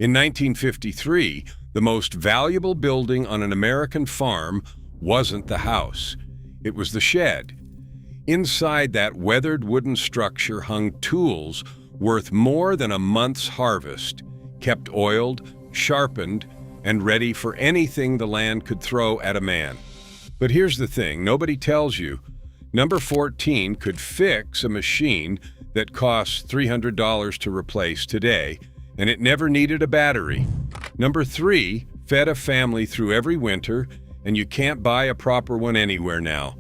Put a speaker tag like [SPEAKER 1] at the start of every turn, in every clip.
[SPEAKER 1] In 1953, the most valuable building on an American farm wasn't the house. It was the shed. Inside that weathered wooden structure hung tools worth more than a month's harvest, kept oiled, sharpened, and ready for anything the land could throw at a man. But here's the thing, nobody tells you. Number 14 could fix a machine that costs $300 to replace today, and it never needed a battery. Number 3 fed a family through every winter, and you can't buy a proper one anywhere now.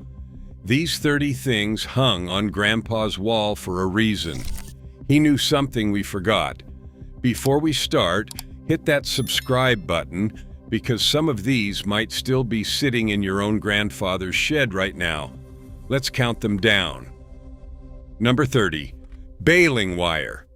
[SPEAKER 1] These 30 things hung on Grandpa's wall for a reason. He knew something we forgot. Before we start, hit that subscribe button because some of these might still be sitting in your own grandfather's shed right now. Let's count them down. Number 30, baling wire.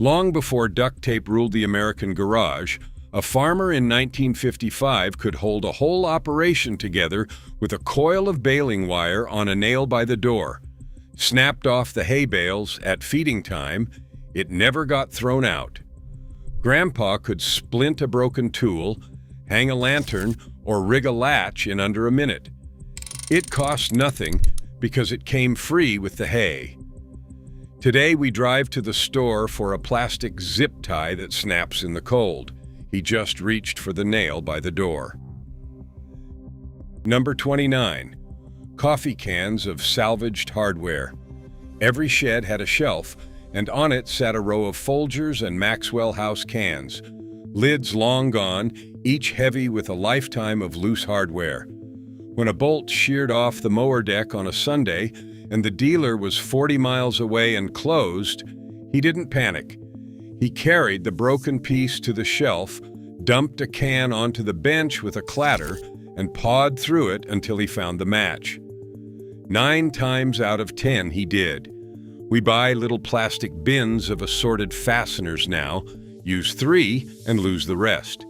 [SPEAKER 1] Long before duct tape ruled the American garage, a farmer in 1955 could hold a whole operation together with a coil of baling wire on a nail by the door. Snapped off the hay bales at feeding time, it never got thrown out. Grandpa could splint a broken tool, hang a lantern, or rig a latch in under a minute. It cost nothing because it came free with the hay. Today we drive to the store for a plastic zip tie that snaps in the cold. He just reached for the nail by the door. Number 29, coffee cans of salvaged hardware. Every shed had a shelf, and on it sat a row of Folgers and Maxwell House cans, lids long gone, each heavy with a lifetime of loose hardware. When a bolt sheared off the mower deck on a Sunday and the dealer was 40 miles away and closed, he didn't panic. He carried the broken piece to the shelf, dumped a can onto the bench with a clatter, and pawed through it until he found the match. 9 times out of 10 he did. We buy little plastic bins of assorted fasteners now, use 3 and lose the rest.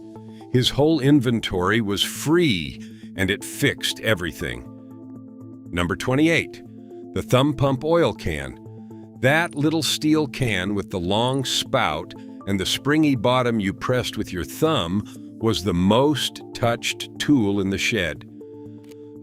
[SPEAKER 1] His whole inventory was free, and it fixed everything. Number 28, the thumb pump oil can. That little steel can with the long spout and the springy bottom you pressed with your thumb was the most touched tool in the shed.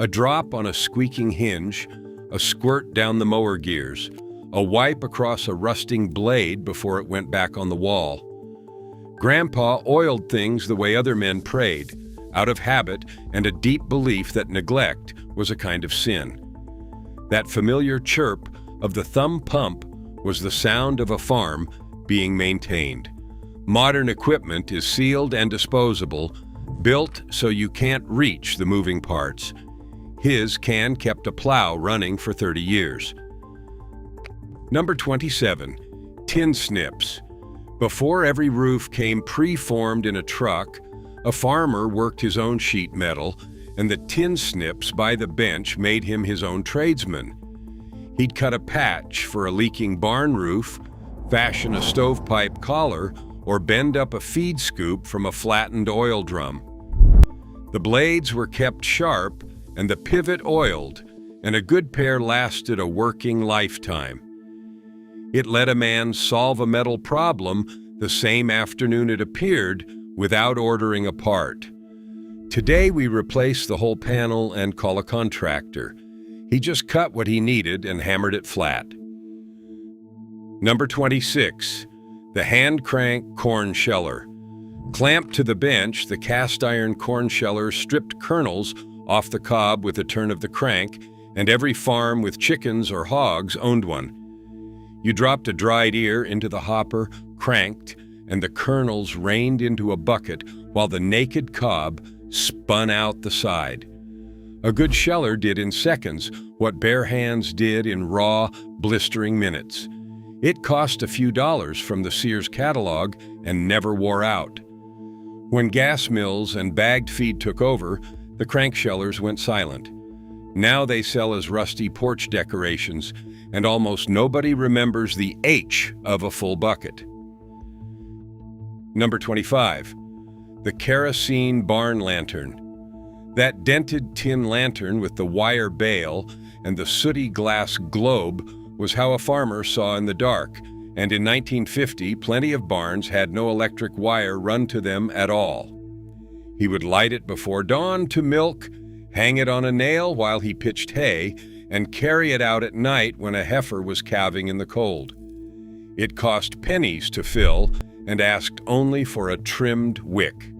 [SPEAKER 1] A drop on a squeaking hinge, a squirt down the mower gears, a wipe across a rusting blade before it went back on the wall. Grandpa oiled things the way other men prayed, out of habit and a deep belief that neglect was a kind of sin. That familiar chirp of the thumb pump was the sound of a farm being maintained. Modern equipment is sealed and disposable, built so you can't reach the moving parts. His can kept a plow running for 30 years. Number 27, tin snips. Before every roof came pre-formed in a truck, a farmer worked his own sheet metal, and the tin snips by the bench made him his own tradesman. He'd cut a patch for a leaking barn roof, fashion a stovepipe collar, or bend up a feed scoop from a flattened oil drum. The blades were kept sharp and the pivot oiled, and a good pair lasted a working lifetime. It let a man solve a metal problem the same afternoon it appeared without ordering a part. Today we replace the whole panel and call a contractor. He just cut what he needed and hammered it flat. Number 26, the hand crank corn sheller. Clamped to the bench, the cast iron corn sheller stripped kernels off the cob with a turn of the crank, and every farm with chickens or hogs owned one. You dropped a dried ear into the hopper, cranked, and the kernels rained into a bucket while the naked cob spun out the side. A good sheller did in seconds what bare hands did in raw, blistering minutes. It cost a few dollars from the Sears catalog and never wore out. When gas mills and bagged feed took over, the crank shellers went silent. Now they sell as rusty porch decorations, and almost nobody remembers the H of a full bucket. Number 25, the kerosene barn lantern. That dented tin lantern with the wire bail and the sooty glass globe was how a farmer saw in the dark, and in 1950, plenty of barns had no electric wire run to them at all. He would light it before dawn to milk, hang it on a nail while he pitched hay, and carry it out at night when a heifer was calving in the cold. It cost pennies to fill and asked only for a trimmed wick.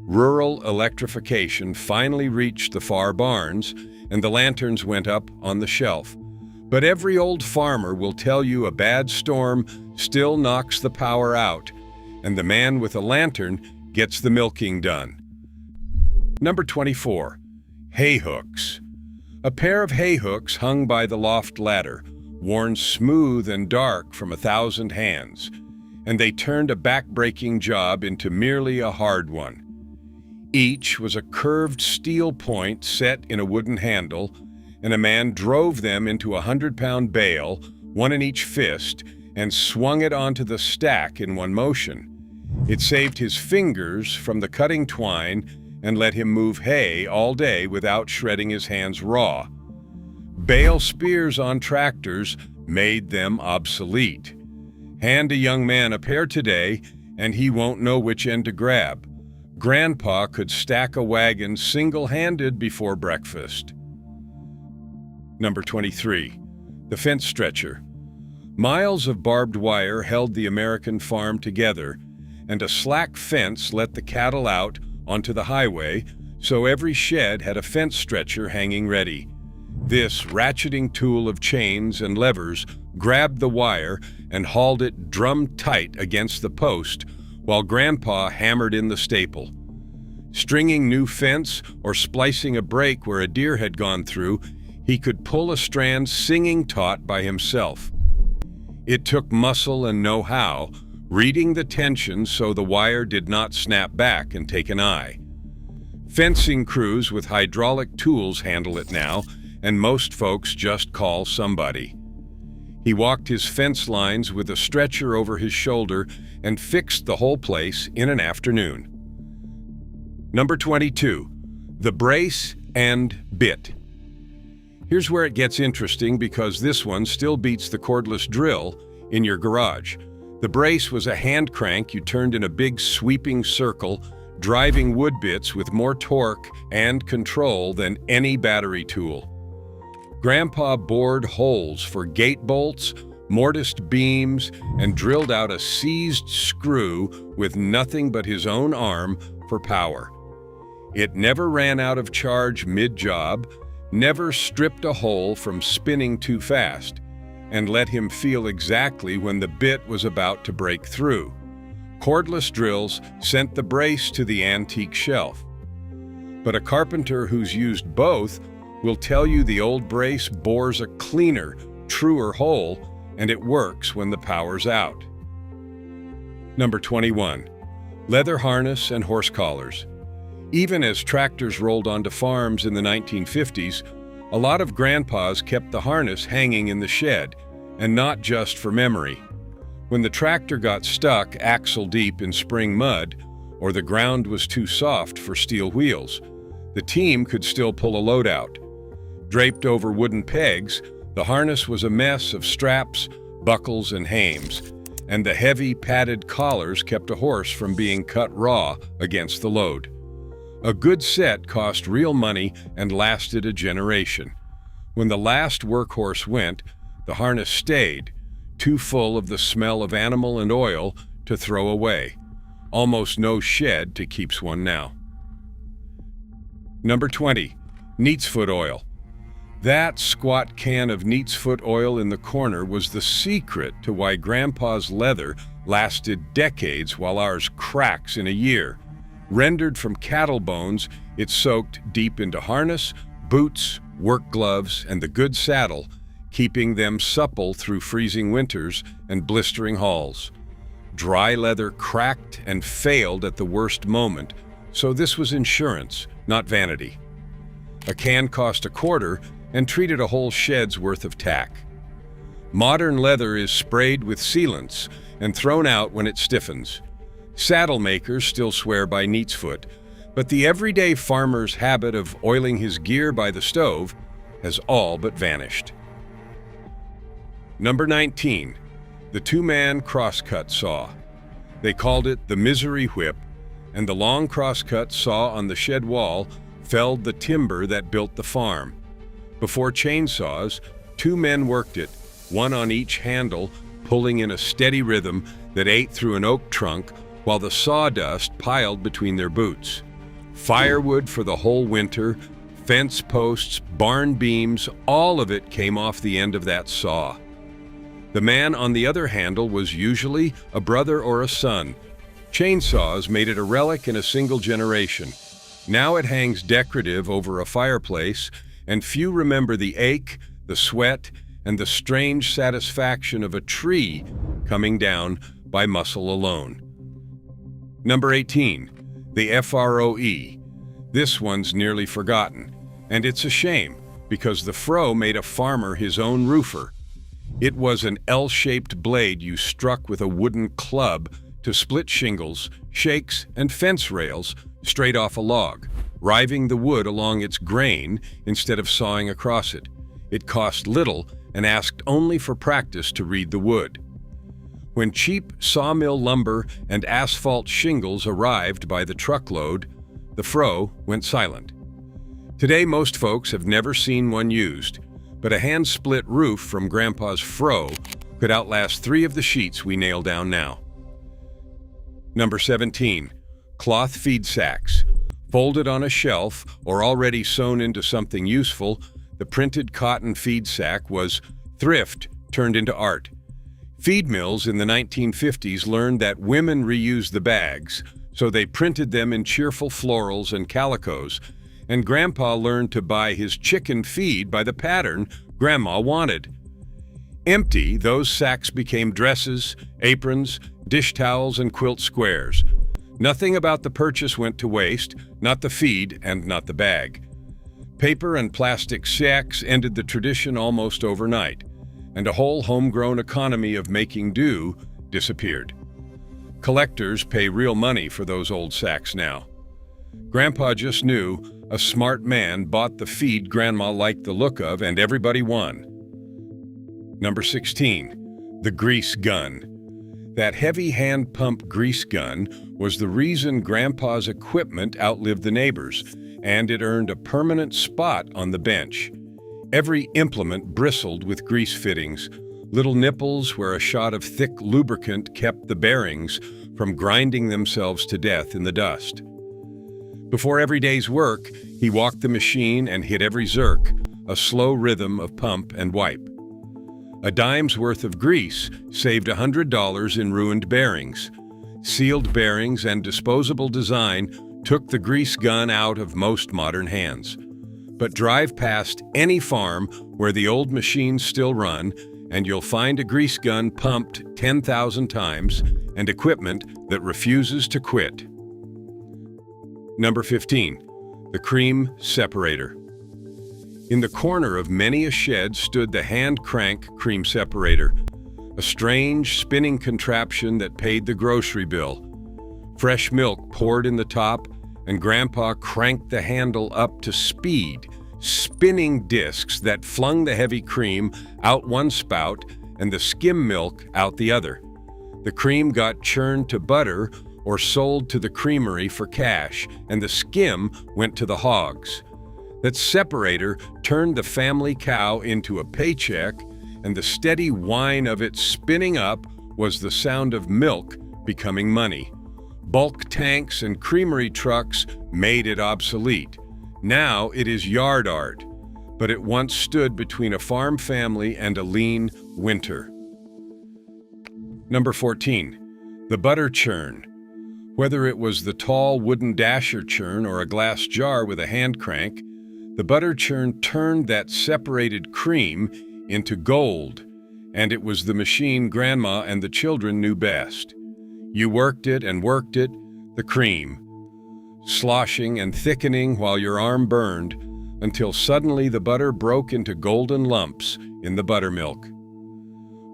[SPEAKER 1] Rural electrification finally reached the far barns, and the lanterns went up on the shelf. But every old farmer will tell you a bad storm still knocks the power out, and the man with a lantern gets the milking done. Number 24. Hay hooks. A pair of hay hooks hung by the loft ladder, worn smooth and dark from 1,000 hands, and they turned a back-breaking job into merely a hard one. Each was a curved steel point set in a wooden handle, and a man drove them into a 100-pound bale, one in each fist, and swung it onto the stack in one motion. It saved his fingers from the cutting twine and let him move hay all day without shredding his hands raw. Bale spears on tractors made them obsolete. Hand a young man a pair today, and he won't know which end to grab. Grandpa could stack a wagon single-handed before breakfast. Number 23. The fence stretcher. Miles of barbed wire held the American farm together, and a slack fence let the cattle out onto the highway, so every shed had a fence stretcher hanging ready. This ratcheting tool of chains and levers grabbed the wire and hauled it drum-tight against the post while Grandpa hammered in the staple. Stringing new fence or splicing a break where a deer had gone through, he could pull a strand singing taut by himself. It took muscle and know-how, reading the tension so the wire did not snap back and take an eye. Fencing crews with hydraulic tools handle it now, and most folks just call somebody. He walked his fence lines with a stretcher over his shoulder and fixed the whole place in an afternoon. Number 22. The brace and bit. Here's where it gets interesting because this one still beats the cordless drill in your garage. The brace was a hand crank you turned in a big sweeping circle, driving wood bits with more torque and control than any battery tool. Grandpa bored holes for gate bolts, mortised beams, and drilled out a seized screw with nothing but his own arm for power. It never ran out of charge mid-job, never stripped a hole from spinning too fast, and let him feel exactly when the bit was about to break through. Cordless drills sent the brace to the antique shelf. But a carpenter who's used both will tell you the old brace bores a cleaner, truer hole, and it works when the power's out. Number 21. Leather harness and horse collars. Even as tractors rolled onto farms in the 1950s, a lot of grandpas kept the harness hanging in the shed, and not just for memory. When the tractor got stuck axle deep in spring mud, or the ground was too soft for steel wheels, the team could still pull a load out. Draped over wooden pegs, the harness was a mess of straps, buckles, and hames, and the heavy padded collars kept a horse from being cut raw against the load. A good set cost real money and lasted a generation. When the last workhorse went, the harness stayed, too full of the smell of animal and oil to throw away. Almost no shed to keeps one now. Number 20. Neat's foot oil. That squat can of Neat's foot oil in the corner was the secret to why Grandpa's leather lasted decades while ours cracks in a year. Rendered from cattle bones, it soaked deep into harness, boots, work gloves, and the good saddle, keeping them supple through freezing winters and blistering hauls. Dry leather cracked and failed at the worst moment, so this was insurance, not vanity. A can cost a quarter and treated a whole shed's worth of tack. Modern leather is sprayed with sealants and thrown out when it stiffens. Saddle makers still swear by Neat's foot, but the everyday farmer's habit of oiling his gear by the stove has all but vanished. Number 19. the two-man crosscut saw. They called it the misery whip, and the long crosscut saw on the shed wall felled the timber that built the farm. Before chainsaws, two men worked it, one on each handle, pulling in a steady rhythm that ate through an oak trunk while the sawdust piled between their boots. Firewood for the whole winter, fence posts, barn beams, all of it came off the end of that saw. The man on the other handle was usually a brother or a son. Chainsaws made it a relic in a single generation. Now it hangs decorative over a fireplace, and few remember the ache, the sweat, and the strange satisfaction of a tree coming down by muscle alone. Number 18, the FROE. This one's nearly forgotten, and it's a shame because the fro made a farmer his own roofer. It was an L-shaped blade you struck with a wooden club to split shingles, shakes, and fence rails straight off a log, riving the wood along its grain instead of sawing across it. It cost little and asked only for practice to read the wood. When cheap sawmill lumber and asphalt shingles arrived by the truckload, the fro went silent. Today, most folks have never seen one used, but a hand-split roof from Grandpa's fro could outlast 3 of the sheets we nail down now. Number 17, cloth feed sacks. Folded on a shelf or already sewn into something useful, the printed cotton feed sack was thrift turned into art. Feed mills in the 1950s learned that women reuse the bags, so they printed them in cheerful florals and calicos, and Grandpa learned to buy his chicken feed by the pattern Grandma wanted. Empty, those sacks became dresses, aprons, dish towels, and quilt squares. Nothing about the purchase went to waste, not the feed and not the bag. Paper and plastic sacks ended the tradition almost overnight, and a whole homegrown economy of making do disappeared. Collectors pay real money for those old sacks now. Grandpa just knew a smart man bought the feed Grandma liked the look of, and everybody won. Number 16, the grease gun. That heavy hand pump grease gun was the reason Grandpa's equipment outlived the neighbors, and it earned a permanent spot on the bench. Every implement bristled with grease fittings, little nipples where a shot of thick lubricant kept the bearings from grinding themselves to death in the dust. Before every day's work, he walked the machine and hit every zerk, a slow rhythm of pump and wipe. A dime's worth of grease saved $100 in ruined bearings. Sealed bearings and disposable design took the grease gun out of most modern hands. But drive past any farm where the old machines still run, and you'll find a grease gun pumped 10,000 times and equipment that refuses to quit. Number 15, the cream separator. In the corner of many a shed stood the hand-crank cream separator, a strange spinning contraption that paid the grocery bill. Fresh milk poured in the top, and Grandpa cranked the handle up to speed, spinning discs that flung the heavy cream out one spout and the skim milk out the other. The cream got churned to butter or sold to the creamery for cash, and the skim went to the hogs. That separator turned the family cow into a paycheck, and the steady whine of it spinning up was the sound of milk becoming money. Bulk tanks and creamery trucks made it obsolete. Now it is yard art, but it once stood between a farm family and a lean winter. Number 14, the butter churn. Whether it was the tall wooden dasher churn or a glass jar with a hand crank, the butter churn turned that separated cream into gold, and it was the machine Grandma and the children knew best. You worked it, the cream, sloshing and thickening while your arm burned, until suddenly the butter broke into golden lumps in the buttermilk.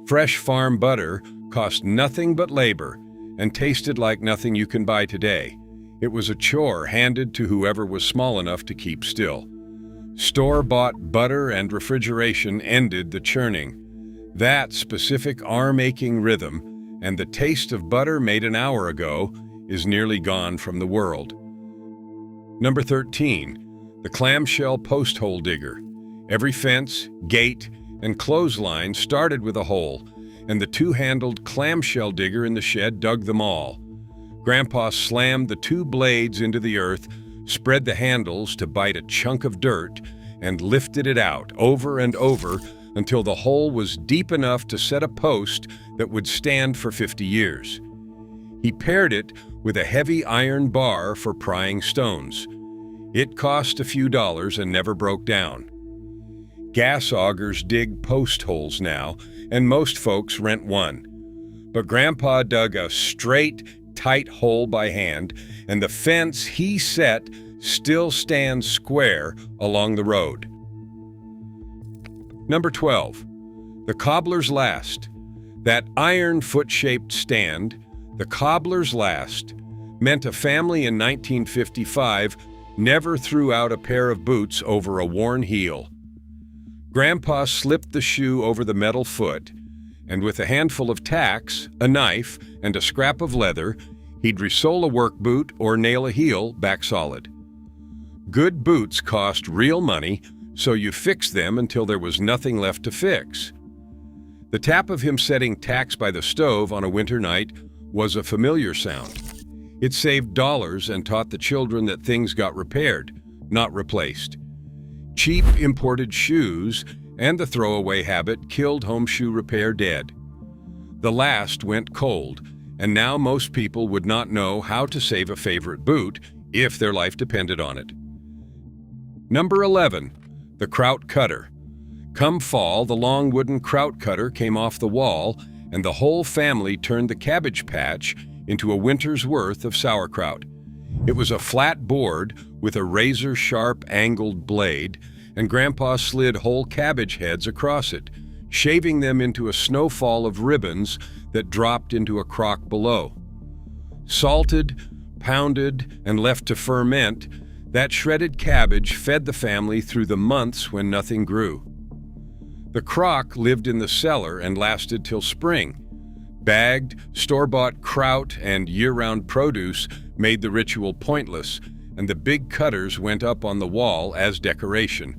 [SPEAKER 1] Fresh farm butter cost nothing but labor and tasted like nothing you can buy today. It was a chore handed to whoever was small enough to keep still. Store-bought butter and refrigeration ended the churning. That specific arm-aching rhythm and the taste of butter made an hour ago is nearly gone from the world. Number 13, the clamshell post hole digger. Every fence, gate, and clothesline started with a hole, and the two-handled clamshell digger in the shed dug them all. Grandpa slammed the two blades into the earth, spread the handles to bite a chunk of dirt, and lifted it out over and over until the hole was deep enough to set a post that would stand for 50 years. He paired it with a heavy iron bar for prying stones. It cost a few dollars and never broke down. Gas augers dig post holes now, and most folks rent one. But Grandpa dug a straight, tight hole by hand, and the fence he set still stands square along the road. Number 12, the cobbler's last. That iron foot-shaped stand, the cobbler's last, meant a family in 1955 never threw out a pair of boots over a worn heel. Grandpa slipped the shoe over the metal foot, and with a handful of tacks, a knife, and a scrap of leather, he'd resole a work boot or nail a heel back solid. Good boots cost real money, so you fixed them until there was nothing left to fix. The tap of him setting tacks by the stove on a winter night was a familiar sound. It saved dollars and taught the children that things got repaired, not replaced. Cheap imported shoes and the throwaway habit killed home shoe repair dead. The last went cold, and now most people would not know how to save a favorite boot if their life depended on it. Number 11, the kraut cutter. Come fall, the long wooden kraut cutter came off the wall, and the whole family turned the cabbage patch into a winter's worth of sauerkraut. It was a flat board with a razor-sharp angled blade, and Grandpa slid whole cabbage heads across it, shaving them into a snowfall of ribbons that dropped into a crock below. Salted, pounded, and left to ferment, that shredded cabbage fed the family through the months when nothing grew. The crock lived in the cellar and lasted till spring. Bagged, store-bought kraut and year-round produce made the ritual pointless, and the big cutters went up on the wall as decoration.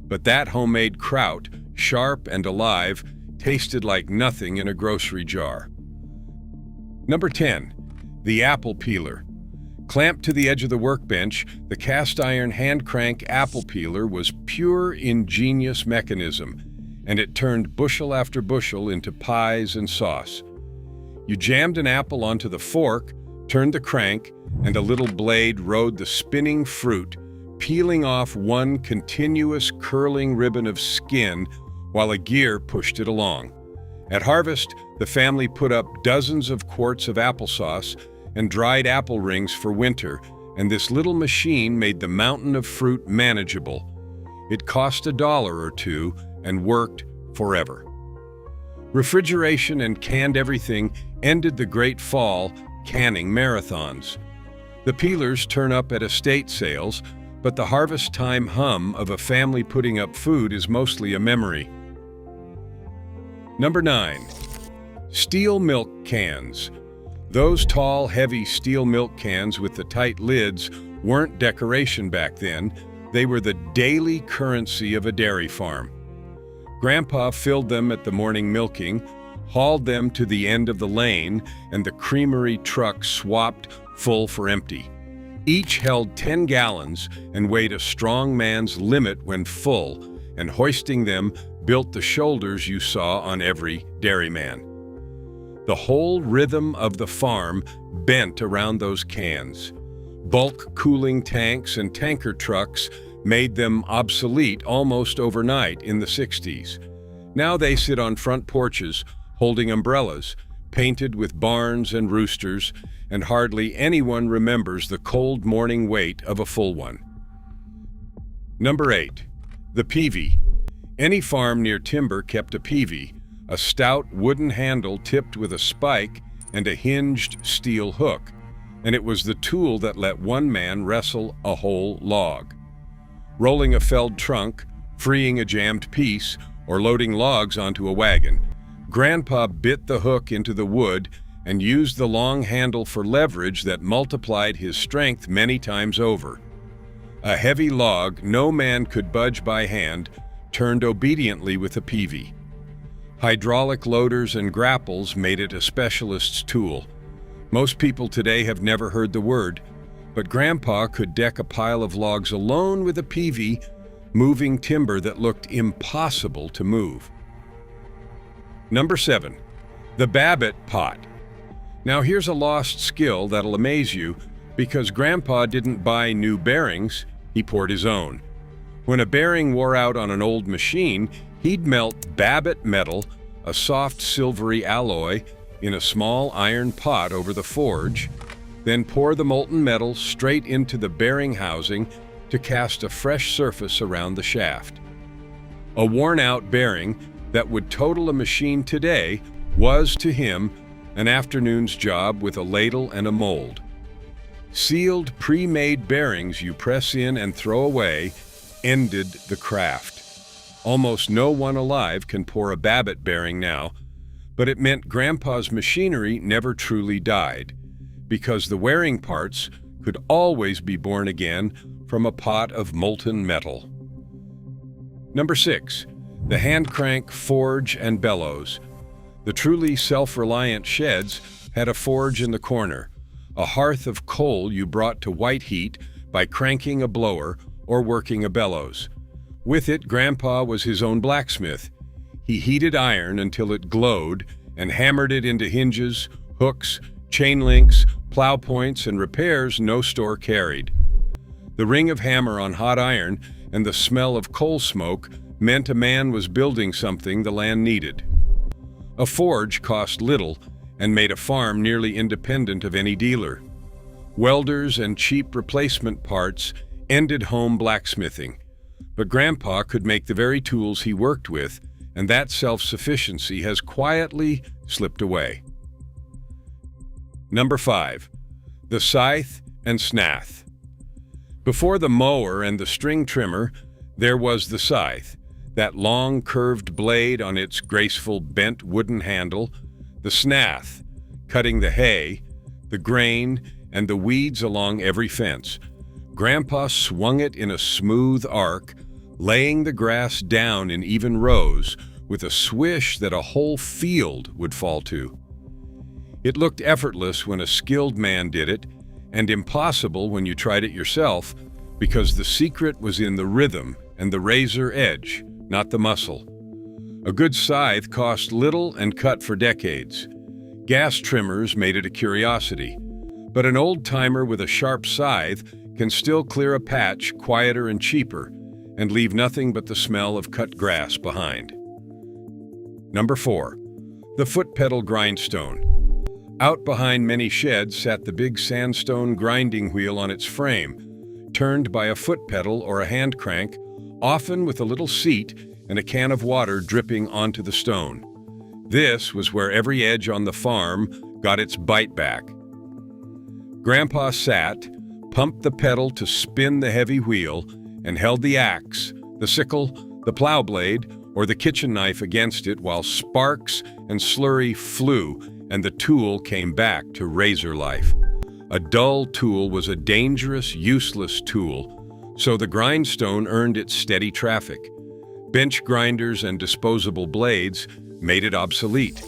[SPEAKER 1] But that homemade kraut, sharp and alive, tasted like nothing in a grocery jar. Number 10, the apple peeler. Clamped to the edge of the workbench, the cast-iron hand-crank apple peeler was pure, ingenious mechanism, and it turned bushel after bushel into pies and sauce. You jammed an apple onto the fork, turned the crank, and a little blade rode the spinning fruit, peeling off one continuous curling ribbon of skin while a gear pushed it along. At harvest, the family put up dozens of quarts of applesauce and dried apple rings for winter, and this little machine made the mountain of fruit manageable. It cost $1 or $2 and worked forever. Refrigeration and canned everything ended the Great Fall canning marathons. The peelers turn up at estate sales, but the harvest time hum of a family putting up food is mostly a memory. Number 9, steel milk cans. Those tall, heavy steel milk cans with the tight lids weren't decoration back then. They were the daily currency of a dairy farm. Grandpa filled them at the morning milking, hauled them to the end of the lane, and the creamery truck swapped full for empty. Each held 10 gallons and weighed a strong man's limit when full, and hoisting them built the shoulders you saw on every dairyman. The whole rhythm of the farm bent around those cans. Bulk cooling tanks and tanker trucks made them obsolete almost overnight in the 60s. Now they sit on front porches holding umbrellas, painted with barns and roosters, and hardly anyone remembers the cold morning wait of a full one. Number 8, the peavey. Any farm near timber kept a peavey, a stout wooden handle tipped with a spike and a hinged steel hook, and it was the tool that let one man wrestle a whole log. Rolling a felled trunk, freeing a jammed piece, or loading logs onto a wagon. Grandpa bit the hook into the wood and used the long handle for leverage that multiplied his strength many times over. A heavy log no man could budge by hand turned obediently with a peavey. Hydraulic loaders and grapples made it a specialist's tool. Most people today have never heard the word, but Grandpa could deck a pile of logs alone with a peavey, moving timber that looked impossible to move. Number 7. The Babbitt pot. Now here's a lost skill that'll amaze you, because Grandpa didn't buy new bearings, he poured his own. When a bearing wore out on an old machine, he'd melt Babbitt metal, a soft silvery alloy, in a small iron pot over the forge, then pour the molten metal straight into the bearing housing to cast a fresh surface around the shaft. A worn-out bearing that would total a machine today was, to him, an afternoon's job with a ladle and a mold. Sealed, pre-made bearings you press in and throw away ended the craft. Almost no one alive can pour a Babbitt bearing now, but it meant Grandpa's machinery never truly died, because the wearing parts could always be born again from a pot of molten metal. Number 6. The hand crank forge and bellows. The truly self-reliant sheds had a forge in the corner, a hearth of coal you brought to white heat by cranking a blower or working a bellows. With it, Grandpa was his own blacksmith. He heated iron until it glowed and hammered it into hinges, hooks, chain links, plow points, and repairs no store carried. The ring of hammer on hot iron and the smell of coal smoke meant a man was building something the land needed. A forge cost little and made a farm nearly independent of any dealer. Welders and cheap replacement parts ended home blacksmithing, but Grandpa could make the very tools he worked with, and that self-sufficiency has quietly slipped away. Number 5. The scythe and snath. Before the mower and the string trimmer, there was the scythe, that long curved blade on its graceful bent wooden handle, the snath, cutting the hay, the grain, and the weeds along every fence. Grandpa swung it in a smooth arc, laying the grass down in even rows with a swish that a whole field would fall to. It looked effortless when a skilled man did it, and impossible when you tried it yourself, because the secret was in the rhythm and the razor edge, not the muscle. A good scythe cost little and cut for decades. Gas trimmers made it a curiosity, but an old-timer with a sharp scythe can still clear a patch quieter and cheaper and leave nothing but the smell of cut grass behind. Number 4. The foot pedal grindstone. Out behind many sheds sat the big sandstone grinding wheel on its frame, turned by a foot pedal or a hand crank, often with a little seat and a can of water dripping onto the stone. This was where every edge on the farm got its bite back. Grandpa sat, pumped the pedal to spin the heavy wheel, and held the axe, the sickle, the plow blade, or the kitchen knife against it while sparks and slurry flew and the tool came back to razor life. A dull tool was a dangerous, useless tool, so the grindstone earned its steady traffic. Bench grinders and disposable blades made it obsolete.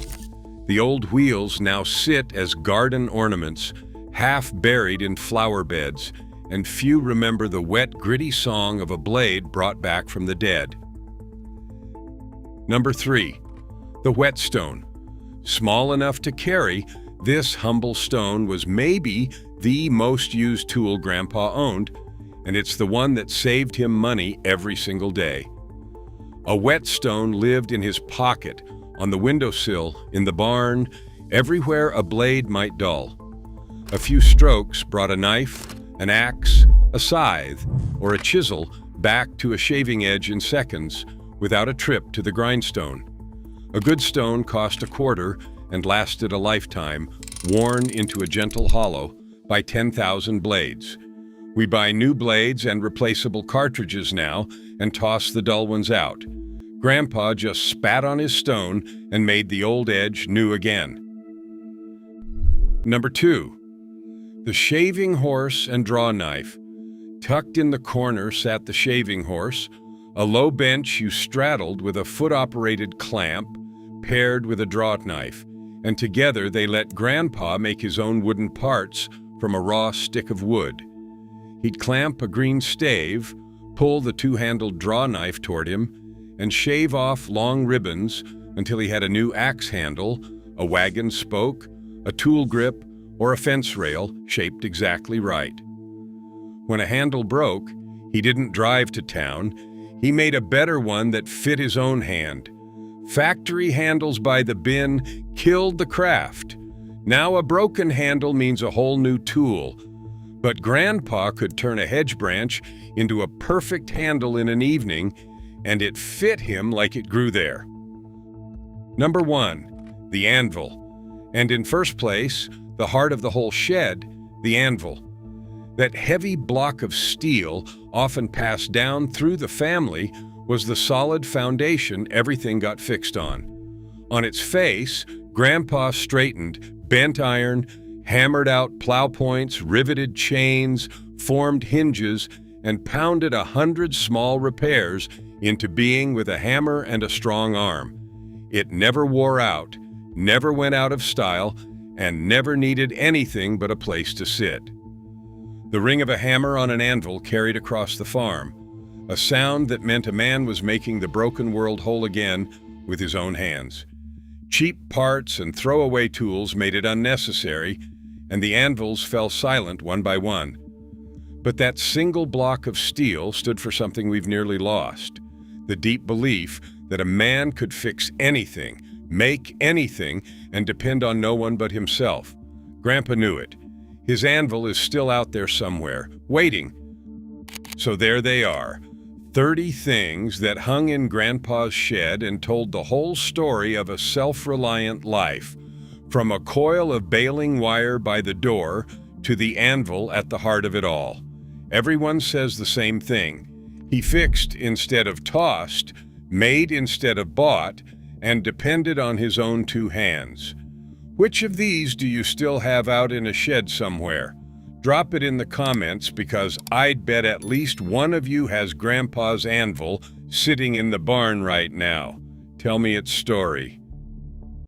[SPEAKER 1] The old wheels now sit as garden ornaments, half buried in flower beds, and few remember the wet, gritty song of a blade brought back from the dead. Number 3. The whetstone. Small enough to carry, this humble stone was maybe the most used tool Grandpa owned, and it's the one that saved him money every single day. A whetstone lived in his pocket, on the windowsill, in the barn, everywhere a blade might dull. A few strokes brought a knife, an axe, a scythe, or a chisel back to a shaving edge in seconds without a trip to the grindstone. A good stone cost a quarter and lasted a lifetime, worn into a gentle hollow by 10,000 blades. We buy new blades and replaceable cartridges now and toss the dull ones out. Grandpa just spat on his stone and made the old edge new again. Number 2. The shaving horse and draw knife. Tucked in the corner sat the shaving horse, a low bench you straddled with a foot-operated clamp paired with a draw knife, and together they let Grandpa make his own wooden parts from a raw stick of wood. He'd clamp a green stave, pull the two-handled draw knife toward him, and shave off long ribbons until he had a new axe handle, a wagon spoke, a tool grip, or a fence rail shaped exactly right. When a handle broke, he didn't drive to town. He made a better one that fit his own hand. Factory handles by the bin killed the craft. Now a broken handle means a whole new tool. But Grandpa could turn a hedge branch into a perfect handle in an evening, and it fit him like it grew there. Number 1, the anvil. And in first place, the heart of the whole shed, the anvil. That heavy block of steel, often passed down through the family, was the solid foundation everything got fixed on. On its face, Grandpa straightened bent iron, hammered out plow points, riveted chains, formed hinges, and pounded 100 small repairs into being with a hammer and a strong arm. It never wore out, never went out of style, and never needed anything but a place to sit. The ring of a hammer on an anvil carried across the farm, a sound that meant a man was making the broken world whole again with his own hands. Cheap parts and throwaway tools made it unnecessary, and the anvils fell silent one by one. But that single block of steel stood for something we've nearly lost: the deep belief that a man could fix anything, make anything, and depend on no one but himself. Grandpa knew it. His anvil is still out there somewhere, waiting. So there they are, 30 things that hung in Grandpa's shed and told the whole story of a self-reliant life, from a coil of baling wire by the door to the anvil at the heart of it all. Everyone says the same thing. He fixed instead of tossed, made instead of bought, and depended on his own two hands. Which of these do you still have out in a shed somewhere? Drop it in the comments, because I'd bet at least one of you has Grandpa's anvil sitting in the barn right now. Tell me its story.